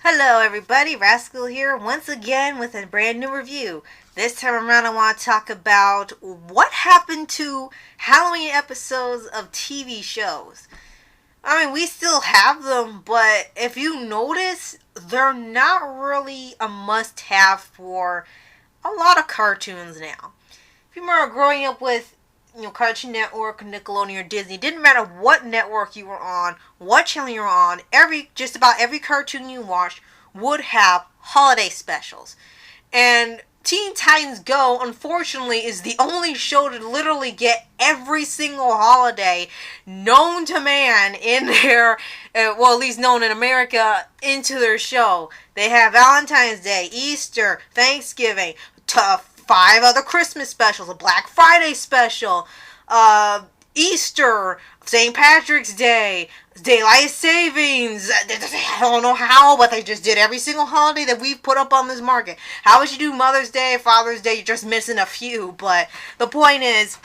Hello everybody, Rascal here once again with a brand new review. This time around I want to talk about what happened to Halloween episodes of TV shows. I mean, we still have them, but if you notice, they're not really a must-have for a lot of cartoons now. If you remember growing up with Cartoon Network, Nickelodeon, or Disney, didn't matter what network you were on, what channel you were on, just about every cartoon you watched would have holiday specials. And Teen Titans Go, unfortunately, is the only show to literally get every single holiday known to man in their, well, at least known in America, into their show. They have Valentine's Day, Easter, Thanksgiving, 5 other Christmas specials, a Black Friday special, Easter, St. Patrick's Day, Daylight Savings. I don't know how, but they just did every single holiday that we've put up on this market. How would you do Mother's Day, Father's Day? You're just missing a few, but the point is,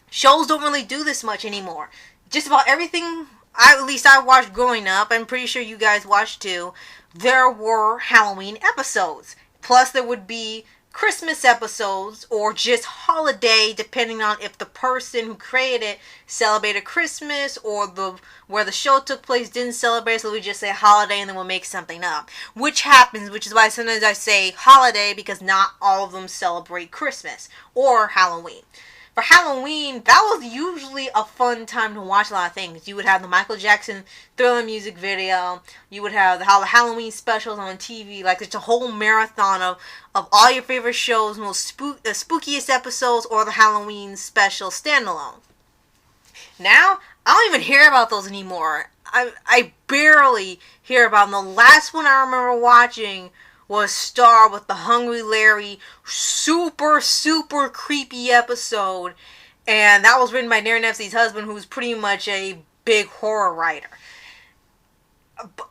shows don't really do this much anymore. Just about everything, at least I watched growing up, I'm pretty sure you guys watched too, there were Halloween episodes. Plus there would be Christmas episodes or just holiday, depending on if the person who created it celebrated Christmas or where the show took place didn't celebrate, so we just say holiday and then we'll make something up. Which happens, which is why sometimes I say holiday, because not all of them celebrate Christmas or Halloween. For Halloween, that was usually a fun time to watch a lot of things. You would have the Michael Jackson Thriller music video. You would have the Halloween specials on TV. Like, it's a whole marathon of all your favorite shows, most spookiest episodes, or the Halloween special standalone. Now, I don't even hear about those anymore. I barely hear about them. The last one I remember watching was Star with the Hungry Larry, super creepy episode, and that was written by Darren Epstein's husband, who's pretty much a big horror writer.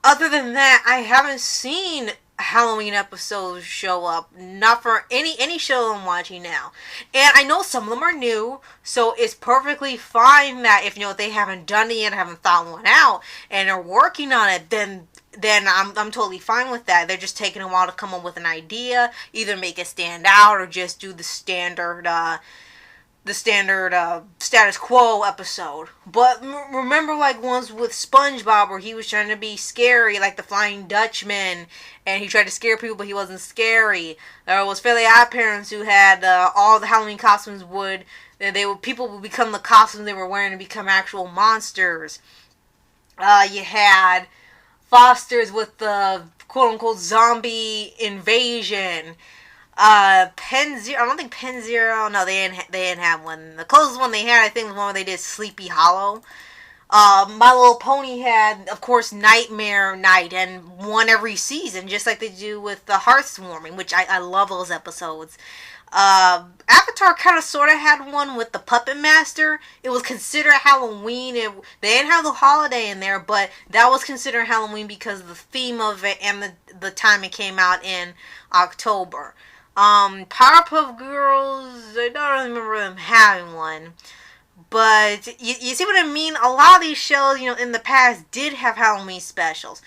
Other than that, I haven't seen Halloween episodes show up, not for any show I'm watching now. And I know some of them are new, so it's perfectly fine that if they haven't done it yet, haven't thought one out, and are working on it, then I'm totally fine with that. They're just taking a while to come up with an idea, either make it stand out or just do the standard status quo episode. But remember, like, ones with SpongeBob where he was trying to be scary, like the Flying Dutchman, and he tried to scare people but he wasn't scary. There was Fairly Odd Parents who had all the Halloween costumes people would become the costumes they were wearing and become actual monsters. You had Foster's with the quote-unquote zombie invasion. Pen Zero, I don't think Pen Zero, no, they didn't have one. The closest one they had, I think, was one where they did Sleepy Hollow. My Little Pony had, of course, Nightmare Night, and one every season, just like they do with the Hearthwarming, which I love those episodes. Avatar kind of sort of had one with the Puppet Master. It was considered Halloween. They didn't have the holiday in there, but that was considered Halloween because of the theme of it and the time it came out in October. Powerpuff Girls, I don't really remember them having one. But you see what I mean? A lot of these shows, in the past did have Halloween specials.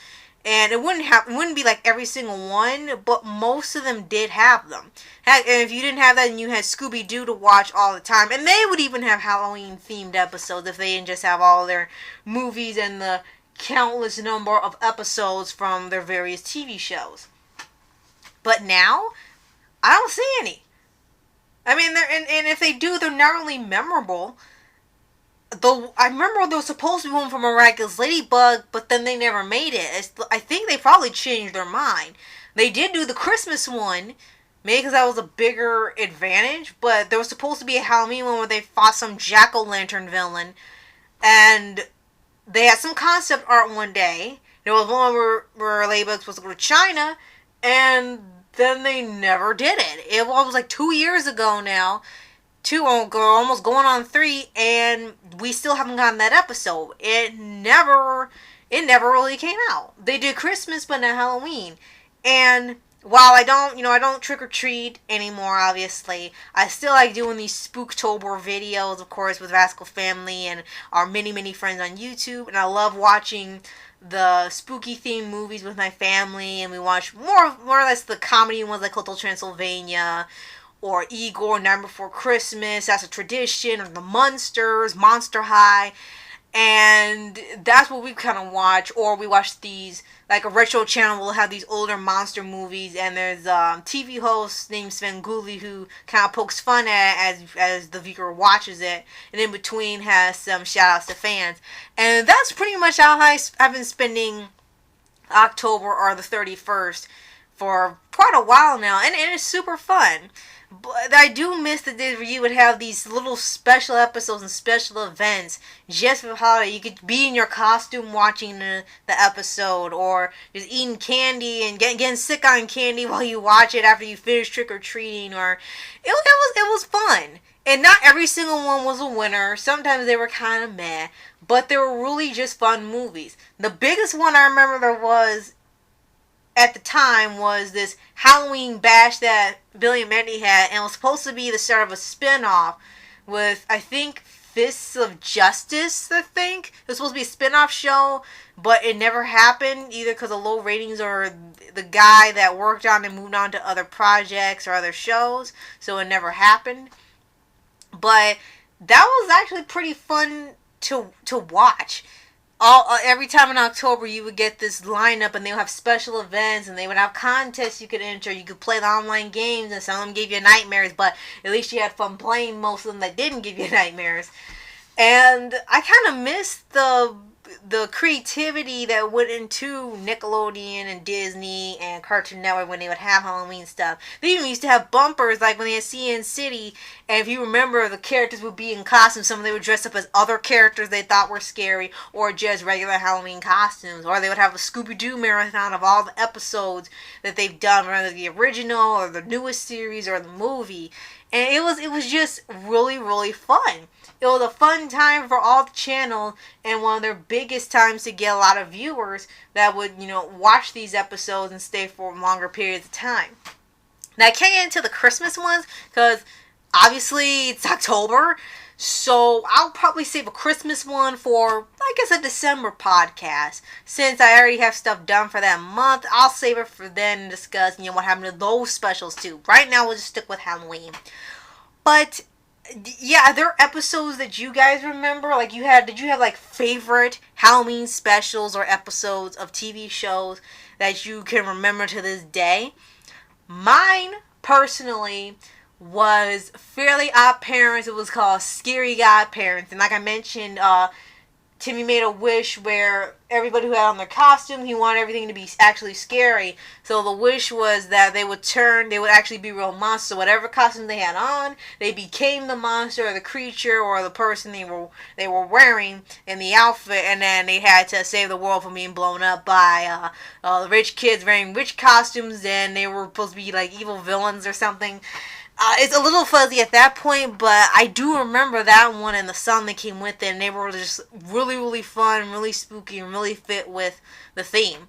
And it wouldn't be like every single one, but most of them did have them. And if you didn't have that, then you had Scooby-Doo to watch all the time. And they would even have Halloween-themed episodes if they didn't just have all their movies and the countless number of episodes from their various TV shows. But now, I don't see any. I mean, and if they do, they're not really memorable. Though I remember there was supposed to be one for Miraculous Ladybug, but then they never made it. I think they probably changed their mind. They did do the Christmas one, maybe because that was a bigger advantage, but there was supposed to be a Halloween one where they fought some jack-o'-lantern villain, and they had some concept art one day. There was one where Ladybug was supposed to go to China, and then they never did it. It was like 2 years ago now. Almost going on 3, and we still haven't gotten that episode. It never really came out. They did Christmas, but not Halloween. And while I don't trick or treat anymore, obviously, I still like doing these Spooktober videos, of course, with Rascal Family and our many friends on YouTube. And I love watching the spooky themed movies with my family, and we watched more or less the comedy ones like Hotel Transylvania or Igor, Night Before Christmas, That's a Tradition, or The Munsters, Monster High. And that's what we kind of watch. Or we watch these, like a retro channel will have these older monster movies, and there's a TV host named Sven Gulli who kind of pokes fun at it as the viewer watches it, and in between has some shout outs to fans. And that's pretty much how I've been spending October or the 31st for quite a while now, and it's super fun. But I do miss the days where you would have these little special episodes and special events just for holiday. You could be in your costume watching the episode, or just eating candy and getting sick on candy while you watch it after you finish trick-or-treating. Or it was fun. And not every single one was a winner. Sometimes they were kind of meh, but they were really just fun movies. The biggest one I remember there was at the time was this Halloween bash that Billy and Mandy had, and it was supposed to be the start of a spin-off with, I think, Fists of Justice, I think. It was supposed to be a spin-off show, but it never happened, either because of low ratings or the guy that worked on it moved on to other projects or other shows, so it never happened. But that was actually pretty fun to watch. Every time in October you would get this lineup, and they would have special events, and they would have contests you could enter. You could play the online games, and some of them gave you nightmares, but at least you had fun playing most of them that didn't give you nightmares. And I kind of missed the creativity that went into Nickelodeon and Disney and Cartoon Network when they would have Halloween stuff. They even used to have bumpers like when they had CN City, and if you remember, the characters would be in costumes. Some of them would dress up as other characters they thought were scary, or just regular Halloween costumes. Or they would have a Scooby-Doo marathon of all the episodes that they've done, whether the original or the newest series or the movie. And it was just really, really fun. It was a fun time for all the channel, and one of their biggest times to get a lot of viewers that would, watch these episodes and stay for longer periods of time. Now, I can't get into the Christmas ones, because obviously it's October, so I'll probably save a Christmas one for, I guess, a December podcast. Since I already have stuff done for that month, I'll save it for then and discuss, what happened to those specials too. Right now, we'll just stick with Halloween. But yeah, are there episodes that you guys remember? Like, did you have like favorite Halloween specials or episodes of TV shows that you can remember to this day? Mine, personally, was Fairly Odd Parents. It was called Scary Godparents. And like I mentioned, Timmy made a wish where everybody who had on their costume, he wanted everything to be actually scary. So the wish was that they would actually be real monsters. So whatever costume they had on, they became the monster or the creature or the person they were wearing in the outfit, and then they had to save the world from being blown up by the rich kids wearing rich costumes, and they were supposed to be like evil villains or something. It's a little fuzzy at that point, but I do remember that one and the song that came with it, and they were just really, really fun, really spooky, and really fit with the theme.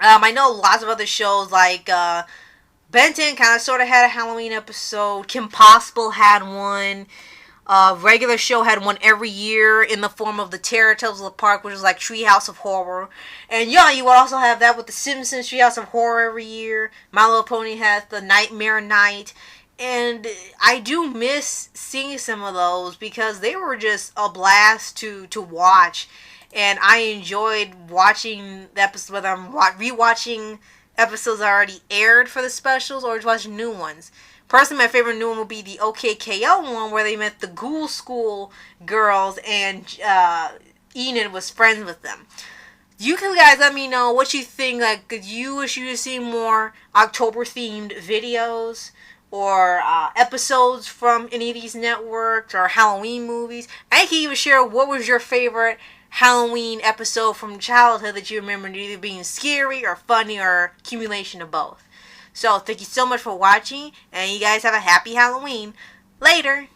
I know lots of other shows, like Ben 10 kind of sort of had a Halloween episode. Kim Possible had one. Regular show had one every year in the form of the Terror Tales of the Park, which is like Treehouse of Horror. And yeah, you would also have that with the Simpsons Treehouse of Horror every year. My Little Pony has the Nightmare Night. And I do miss seeing some of those because they were just a blast to watch. And I enjoyed watching the episodes, whether I'm rewatching episodes already aired for the specials or just watching new ones. Personally, my favorite new one would be the OKKO one where they met the Ghoul School girls and Enid was friends with them. You can guys let me know what you think. Like, could you wish you to see more October-themed videos or episodes from any of these networks or Halloween movies? And you can even share what was your favorite Halloween episode from childhood that you remember either being scary or funny or accumulation of both. So, thank you so much for watching, and you guys have a happy Halloween. Later!